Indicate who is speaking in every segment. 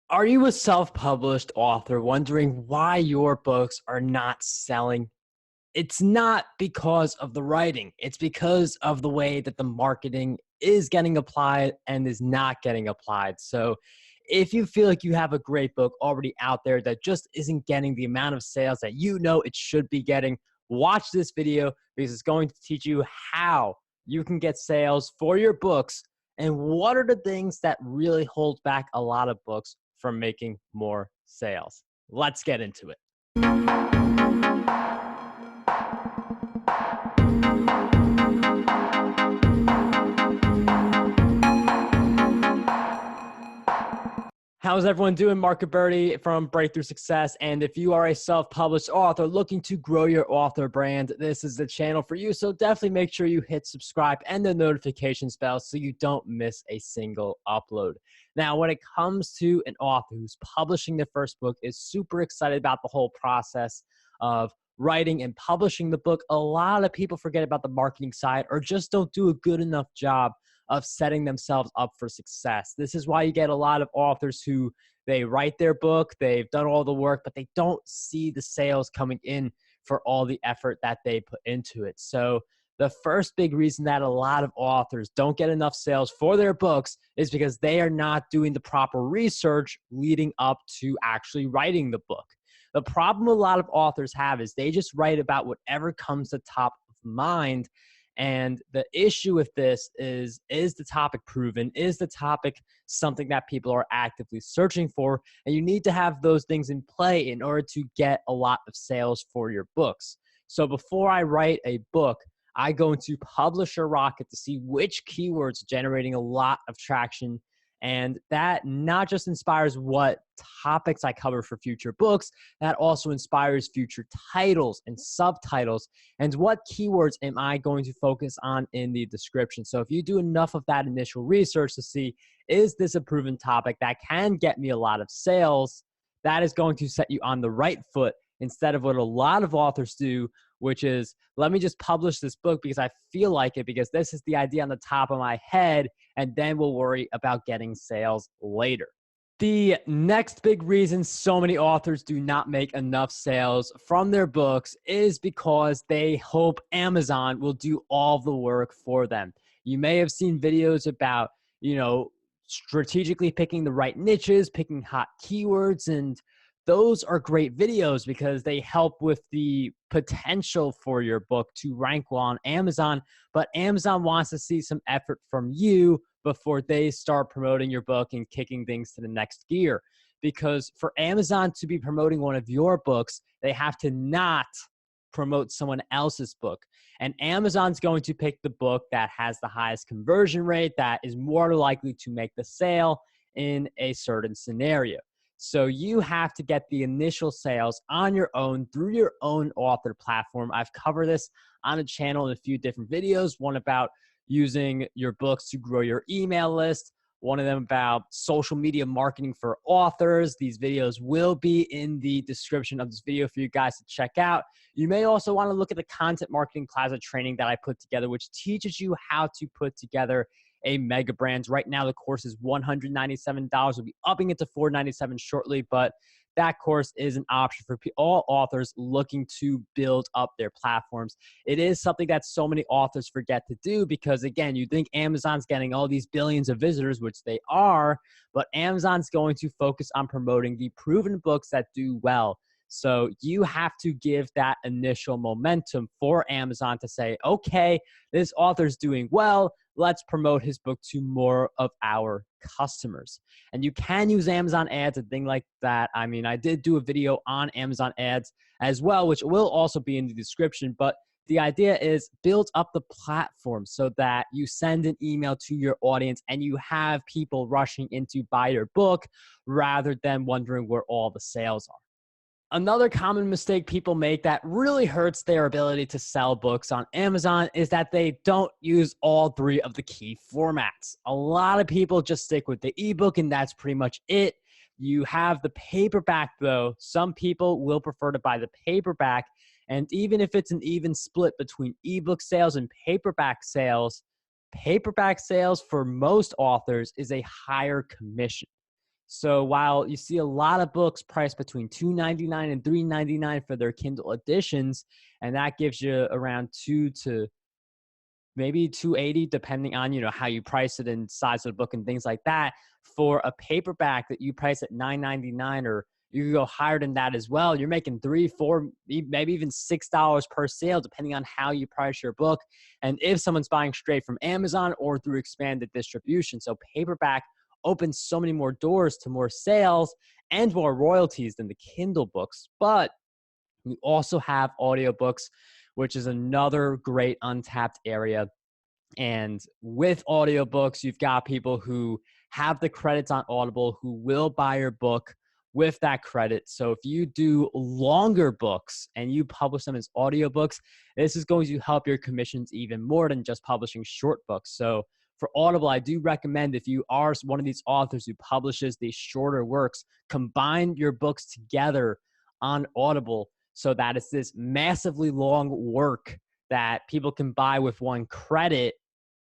Speaker 1: Are you a self-published author wondering why your books are not selling? It's not because of the writing. It's because of the way that the marketing is getting applied and is not getting applied. So if you feel like you have a great book already out there that just isn't getting the amount of sales that you know it should be getting, watch this video because it's going to teach you how you can get sales for your books and what are the things that really hold back a lot of books from making more sales. Let's get into it. How's everyone doing? Marc Guberti from Breakthrough Success. And if you are a self-published author looking to grow your author brand, this is the channel for you. So definitely make sure you hit subscribe and the notifications bell so you don't miss a single upload. Now, when it comes to an author who's publishing their first book, is super excited about the whole process of writing and publishing the book, a lot of people forget about the marketing side or just don't do a good enough job of setting themselves up for success. This is why you get a lot of authors who they write their book, they've done all the work, but they don't see the sales coming in for all the effort that they put into it. So the first big reason that a lot of authors don't get enough sales for their books is because they are not doing the proper research leading up to actually writing the book. The problem a lot of authors have is they just write about whatever comes to top of mind. And the issue with this is the topic proven? Is the topic something that people are actively searching for? And you need to have those things in play in order to get a lot of sales for your books. So before I write a book, I go into Publisher Rocket to see which keywords are generating a lot of traction. And that not just inspires what topics I cover for future books, that also inspires future titles and subtitles. And what keywords am I going to focus on in the description? So if you do enough of that initial research to see, is this a proven topic that can get me a lot of sales, that is going to set you on the right foot instead of what a lot of authors do, which is, let me just publish this book because I feel like it, because this is the idea on the top of my head, and then we'll worry about getting sales later. The next big reason so many authors do not make enough sales from their books is because they hope Amazon will do all the work for them. You may have seen videos about, strategically picking the right niches, picking hot keywords, and those are great videos because they help with the potential for your book to rank well on Amazon. But Amazon wants to see some effort from you before they start promoting your book and kicking things to the next gear. Because for Amazon to be promoting one of your books, they have to not promote someone else's book. And Amazon's going to pick the book that has the highest conversion rate, that is more likely to make the sale in a certain scenario. So you have to get the initial sales on your own through your own author platform. I've covered this on a channel in a few different videos, one about using your books to grow your email list, one of them about social media marketing for authors. These videos will be in the description of this video for you guys to check out. You may also want to look at the Content Marketing Plaza training that I put together, which teaches you how to put together a mega brand. Right now, the course is $197. We'll be upping it to $497 shortly, but that course is an option for all authors looking to build up their platforms. It is something that so many authors forget to do because, again, you think Amazon's getting all these billions of visitors, which they are, but Amazon's going to focus on promoting the proven books that do well. So you have to give that initial momentum for Amazon to say, okay, this author's doing well. Let's promote his book to more of our customers. And you can use Amazon ads and things like that. I mean, I did do a video on Amazon ads as well, which will also be in the description. But the idea is build up the platform so that you send an email to your audience and you have people rushing in to buy your book rather than wondering where all the sales are. Another common mistake people make that really hurts their ability to sell books on Amazon is that they don't use all three of the key formats. A lot of people just stick with the ebook and that's pretty much it. You have the paperback though. Some people will prefer to buy the paperback, and even if it's an even split between ebook sales and paperback sales for most authors is a higher commission. So while you see a lot of books priced between $2.99 and $3.99 for their Kindle editions, and that gives you around two to maybe 280 depending on, how you price it and size of the book and things like that. For a paperback that you price at $9.99, or you could go higher than that as well, you're making $3, $4, maybe even $6 per sale depending on how you price your book, and if someone's buying straight from Amazon or through expanded distribution. So paperback opens so many more doors to more sales and more royalties than the Kindle books. But we also have audiobooks, which is another great untapped area. And with audiobooks, you've got people who have the credits on Audible who will buy your book with that credit. So if you do longer books and you publish them as audiobooks, this is going to help your commissions even more than just publishing short books. So for Audible, I do recommend, if you are one of these authors who publishes these shorter works, combine your books together on Audible so that it's this massively long work that people can buy with one credit.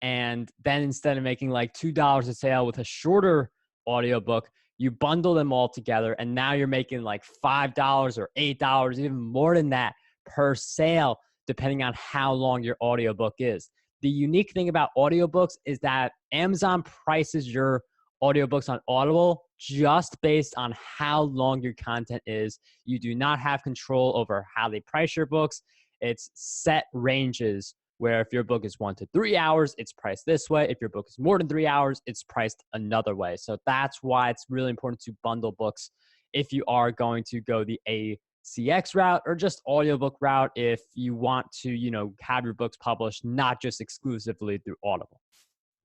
Speaker 1: And then instead of making like $2 a sale with a shorter audiobook, you bundle them all together, and now you're making like $5 or $8, even more than that per sale, depending on how long your audiobook is. The unique thing about audiobooks is that Amazon prices your audiobooks on Audible just based on how long your content is. You do not have control over how they price your books. It's set ranges where if your book is 1 to 3 hours, it's priced this way. If your book is more than 3 hours, it's priced another way. So that's why it's really important to bundle books if you are going to go the ACX route or just audiobook route if you want to, have your books published, not just exclusively through Audible.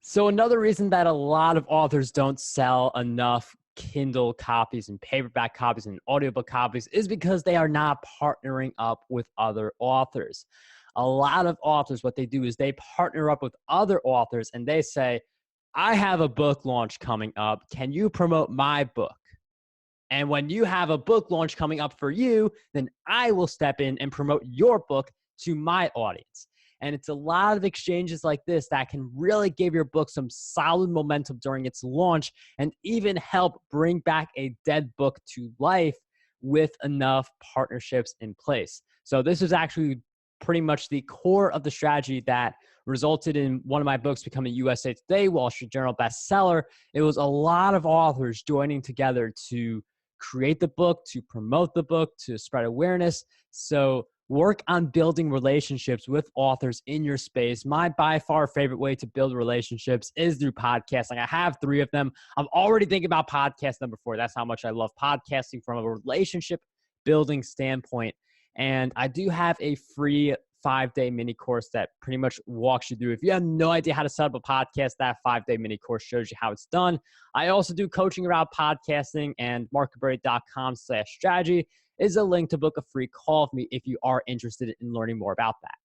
Speaker 1: So another reason that a lot of authors don't sell enough Kindle copies and paperback copies and audiobook copies is because they are not partnering up with other authors. A lot of authors, what they do is they partner up with other authors and they say, I have a book launch coming up. Can you promote my book? And when you have a book launch coming up for you, then I will step in and promote your book to my audience. And it's a lot of exchanges like this that can really give your book some solid momentum during its launch and even help bring back a dead book to life with enough partnerships in place. So this is actually pretty much the core of the strategy that resulted in one of my books becoming USA Today, Wall Street Journal bestseller. It was a lot of authors joining together to create the book, to promote the book, to spread awareness. So work on building relationships with authors in your space. My by far favorite way to build relationships is through podcasting. I have 3 of them. I'm already thinking about podcast number 4. That's how much I love podcasting from a relationship building standpoint. And I do have a free 5-day mini course that pretty much walks you through. If you have no idea how to set up a podcast, that 5-day mini course shows you how it's done. I also do coaching around podcasting, and markguberti.com/strategy is a link to book a free call with me if you are interested in learning more about that.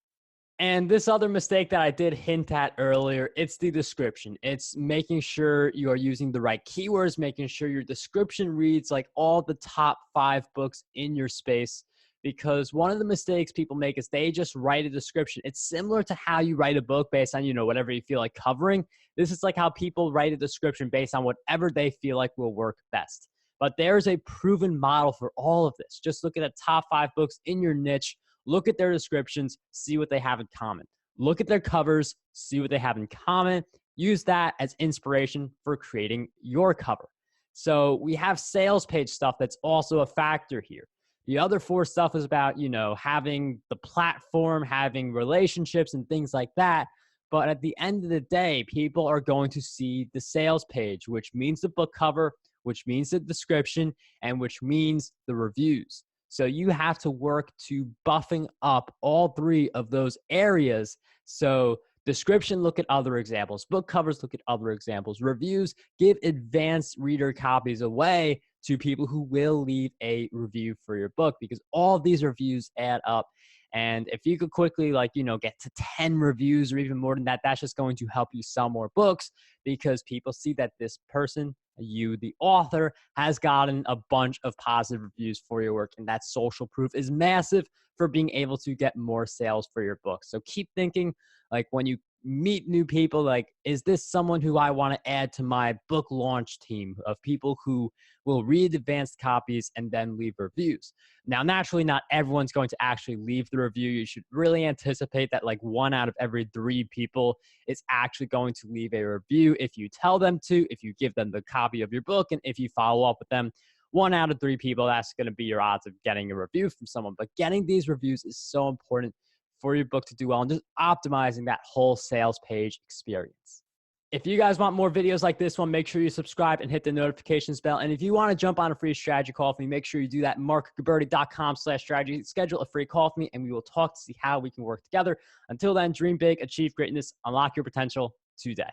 Speaker 1: And this other mistake that I did hint at earlier, it's the description. It's making sure you are using the right keywords, making sure your description reads like all the top 5 books in your space. Because one of the mistakes people make is they just write a description. It's similar to how you write a book based on, whatever you feel like covering. This is like how people write a description based on whatever they feel like will work best. But there's a proven model for all of this. Just look at the top 5 books in your niche, look at their descriptions, see what they have in common. Look at their covers, see what they have in common. Use that as inspiration for creating your cover. So we have sales page stuff that's also a factor here. The other 4 stuff is about, having the platform, having relationships and things like that. But at the end of the day, people are going to see the sales page, which means the book cover, which means the description, and which means the reviews. So you have to work to buffing up all 3 of those areas. So description, look at other examples. Book covers, look at other examples. Reviews, give advanced reader copies away to people who will leave a review for your book, because all these reviews add up. And if you could quickly get to 10 reviews or even more than that, that's just going to help you sell more books, because people see that this person, you, the author, has gotten a bunch of positive reviews for your work. And that social proof is massive for being able to get more sales for your book. So keep thinking, like when you meet new people. Like, is this someone who I want to add to my book launch team of people who will read advanced copies and then leave reviews? Now, naturally, not everyone's going to actually leave the review. You should really anticipate that like 1 out of every 3 people is actually going to leave a review if you tell them to, if you give them the copy of your book, and if you follow up with them. 1 out of 3 people, that's going to be your odds of getting a review from someone. But getting these reviews is so important for your book to do well, and just optimizing that whole sales page experience. If you guys want more videos like this one, make sure you subscribe and hit the notifications bell. And if you want to jump on a free strategy call with me, make sure you do that. markguberti.com/strategy. Schedule a free call with me, and we will talk to see how we can work together. Until then, dream big, achieve greatness, unlock your potential today.